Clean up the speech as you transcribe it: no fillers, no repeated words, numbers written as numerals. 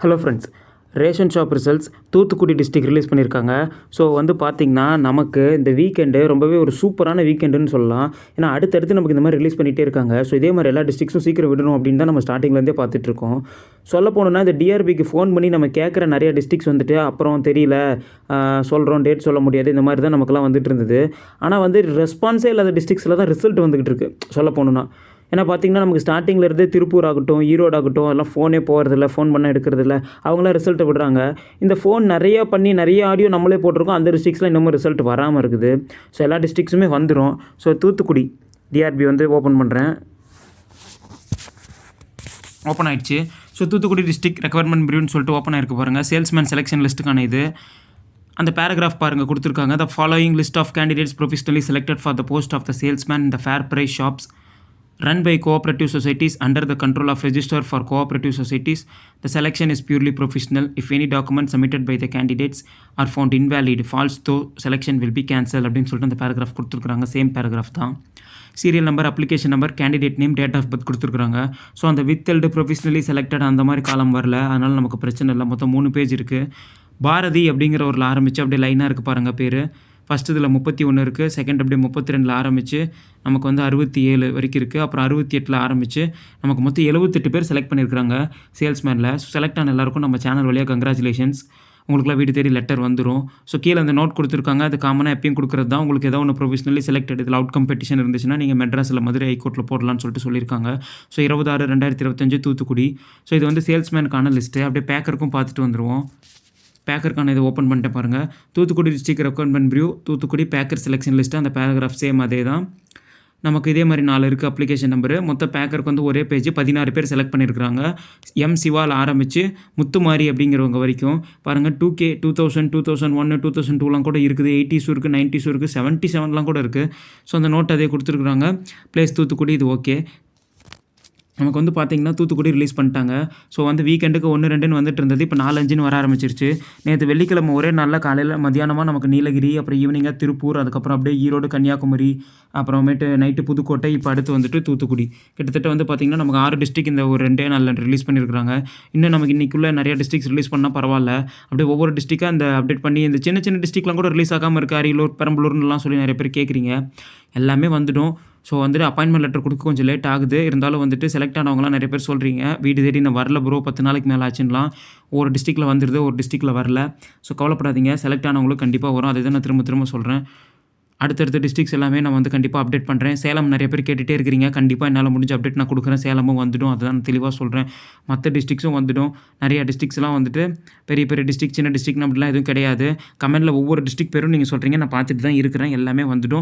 Hello friends, ration shop results Thoothukudi district release பண்ணியிருக்காங்க. So பார்த்திங்கன்னா நமக்கு இந்த வீக்கெண்டு ரொம்பவே ஒரு சூப்பரான வீக்கெண்டுன்னு சொல்லலாம். ஏன்னா அடுத்தடுத்து நமக்கு இந்த மாதிரி ரிலீஸ் பண்ணிகிட்டே இருக்காங்க. ஸோ இதே மாதிரி எல்லா டிஸ்ட்ரிக்ஸும் சீக்கிரம் விடணும் அப்படின்னு தான் நம்ம ஸ்டார்டிங்லேருந்தே பார்த்துட்ருக்கோம். சொல்ல போனோம்னா இந்த டிஆர்பிக்கு ஃபோன் பண்ணி நம்ம கேட்குற நிறைய டிஸ்ட்ரிக்ஸ் அப்புறம் தெரியல, சொல்கிறோம், டேட் சொல்ல முடியாது, இந்த மாதிரி தான் நமக்குலாம் வந்துட்டு இருந்தது. ஆனால் ரெஸ்பான்ஸே இல்லாத டிஸ்ட்ரிக்ஸில் தான் ரிசல்ட் வந்துகிட்டு இருக்குது சொல்ல போகணுன்னா. ஏன்னா பார்த்திங்கன்னா நமக்கு ஸ்டார்டிங்கில் இருந்தே திருப்பூர் ஆகட்டும், ஈரோடு ஆகட்டும், எல்லாம் ஃபோனே போகிறதில்ல, ஃபோன் பண்ண எடுக்கிறதில்ல, அவங்களாம் ரிசல்ட்டை விடுறாங்க. இந்த ஃபோன் நிறையா பண்ணி நிறைய ஆடியோ நம்மளே போட்டிருக்கோம். அந்த டிஸ்ட்ரிக்ஸில் இன்னமும் ரிசல்ட் வராமல் இருக்குது. ஸோ எல்லா டிஸ்ட்ரிக்ஸுமே வந்துடும். ஸோ தூத்துக்குடி டிஆர்பி ஓப்பன் பண்ணுறேன். ஓப்பன் ஆகிடுச்சு. ஸோ தூத்துக்குடி டிஸ்ட்ரிக்ட் ரெக்வயர்மெண்ட் பிரிவுன்னு சொல்லிட்டு ஓப்பன் ஆகிருக்கு பாருங்கள். சேல்ஸ்மேன் செலெக்ஷன் லிஸ்ட்டுக்கான இது. அந்த பேராகிராஃப் பாருங்கள் கொடுத்துருக்காங்க. The following list of candidates professionally selected for the post of the salesman in the fair price shops run by cooperative societies under the control of Register for Cooperative Societies. The selection is purely professional. If any documents submitted by the candidates are found invalid, false, though selection will be cancelled அப்படின்னு சொல்லிட்டு அந்த paragraph கொடுத்துருக்குறாங்க. Same paragraph தான். Serial number, application number, candidate name, date of birth கொடுத்துருக்குறாங்க. So அந்த withheld professionally selected அந்த மாதிரி காலம் வரல, அதனால் நமக்கு பிரச்சனை இல்லை. மொத்தம் 3 பேஜ் இருக்குது. பாரதி அப்படிங்கிற ஒரு ஆரம்பித்து அப்படியே லைனாக இருக்குது பாருங்கள் பேர். ஃபஸ்ட்டு இதில் 31 இருக்குது, செகண்ட் அப்படியே 32 ஆரம்பித்து நமக்கு 67 வரைக்கும் இருக்குது. அப்புறம் 68 ஆரம்பித்து நமக்கு மொத்தம் 78 பேர் செலக்ட் பண்ணியிருக்கிறாங்க சேல்ஸ்மேனில். ஸோ செலக்ட் ஆன எல்லாருக்கும் நம்ம சேனல் வழியாக கங்க்ராச்சுலேஷன்ஸ். உங்களுக்குலாம் வீடு தேடி லெட்டர் வந்துடும். ஸோ கீழே அந்த நோட் கொடுத்துருக்காங்க. அது காமனாக எப்பயும் கொடுக்குறது தான். உங்களுக்கு ஏதோ ஒன்று ப்ரொஃபஷனலி செலக்டட் இதில் அவுட் கம்பெட்டிஷன் இருந்துச்சுன்னா நீங்கள் மெட்ராஸில் மதுரை ஹைகோர்ட்டில் போடலான்னு சொல்லிட்டு சொல்லியிருக்காங்க. ஸோ 26/2025 தூத்துக்குடி. ஸோ இது சேல்ஸ்மேனுக்கான லிஸ்ட்டு. அப்படியே பேக்கருக்கும் பார்த்துட்டு வந்துடுவோம். பேக்கருக்கான இதை ஓப்பன் பண்ணிட்டு பாருங்கள். தூத்துக்குடி டிஸ்ட்ரிக்ட் ரெக்வயர்மெண்ட் பிரியூ, தூத்துக்குடி பேக்கர் செலெக்ஷன் லிஸ்ட்டு. அந்த பேராகிராஃப் சேம் அதே தான். நமக்கு இதே மாதிரி 4 இருக்குது அப்ளிகேஷன் நம்பரு. மொத்த பேக்கருக்கு ஒரே பேஜ் 16 பேர் செலக்ட் பண்ணியிருக்கிறாங்க. எம் சிவால் ஆரம்பித்து முத்துமாரி அப்படிங்கிறவங்க வரைக்கும் பாருங்கள். 2K, 2000, 2001, 2002லாம் கூட இருக்குது. 80s இருக்குது, 90s இருக்குது, 77லாம் கூட இருக்குது. ஸோ அந்த நோட் அதே கொடுத்துருக்குறாங்க. ப்ளேஸ் தூத்துக்குடி, இது ஓகே. நமக்கு பார்த்திங்கன்னா தூத்துக்குடி ரிலீஸ் பண்ணிட்டாங்க. ஸோ வீக்கெண்டுக்கு 1, 2ன்னு வந்துட்டு இருந்தது. இப்போ 4, 5ன்னு வர ஆரம்பிச்சிருச்சு. நேற்று வெள்ளிக்கிழமை ஒரே நாளில் காலையில் மதியானமாக நமக்கு நீலகிரி, அப்புறம் ஈவினிங்காக திருப்பூர், அதுக்கப்புறம் அப்படியே ஈரோடு, கன்னியாகுமரி, அப்புறமேட்டு நைட்டு புதுக்கோட்டை, இப்போ அடுத்து தூத்துக்குடி. கிட்டத்தட்ட பார்த்திங்கன்னா நமக்கு 6 டிஸ்ட்ரிக் இந்த ஒரு 2 நாளில் ரிலீஸ் பண்ணியிருக்காங்க. இன்னும் நமக்கு இன்றைக்குள்ளே நிறைய டிஸ்ட்ரிக்ஸ் ரிலீஸ் பண்ணால் பரவாயில்ல. அப்படியே ஒவ்வொரு டிஸ்ட்ரிக்டாக அந்த அப்டேட் பண்ணி இந்த சின்ன சின்ன டிஸ்ட்ரிக்ட்லாம் கூட ரிலீஸ் ஆகாமல் இருக்குது. அரியலூர், பெரம்பலூர்னுலாம் சொல்லி நிறைய பேர் கேட்குறீங்க. எல்லாமே வந்துடும். ஸோ அப்பாயின்மெண்ட் லெட்டர் கொடுக்க கொஞ்சம் லேட் ஆகுது. இருந்தாலும் செலக்ட் ஆனவங்களாம் நிறைய பேர் சொல்கிறீங்க, வீடு தேடி நான் வரல ப்ரோ, 10 நாளைக்கு மேலே ஆச்சுன்னலாம். ஒரு டிஸ்ட்ரிக்டில் வந்துடுது, ஒரு டிஸ்ட்ரிக்டில் வரல. ஸோ கவலைப்படாதீங்க, செலக்ட் ஆனவங்களுக்கு கண்டிப்பாக வரும். அதை தான் நான் திரும்ப சொல்கிறேன். அடுத்தடுத்த டிஸ்ட்ரிக்ஸ் எல்லாமே நான் கண்டிப்பாக அப்டேட் பண்ணுறேன். சேலம் நிறைய பேர் கேட்டுகிட்டே இருக்கிறீங்க. கண்டிப்பாக என்னால் முடிஞ்ச அப்டேட் நான் கொடுக்குறேன். சேலமும் வந்துடும், அதுதான் நான் தெளிவாக சொல்கிறேன். மற்ற டிஸ்ட்ரிக்ஸும் வந்துடும். நிறைய டிஸ்ட்ரிக்ஸ்லாம் பெரிய பெரிய டிஸ்ட்ரிக்ட், சின்ன டிஸ்ட்ரிக்ட்னு அப்படிலாம் எதுவும் கிடையாது. கமெண்ட்டில் ஒவ்வொரு டிஸ்ட்ரிக்ட் பேரும் நீங்கள் சொல்கிறீங்க, நான் பார்த்துட்டு தான் இருக்கிறேன். எல்லாமே வந்துடும்.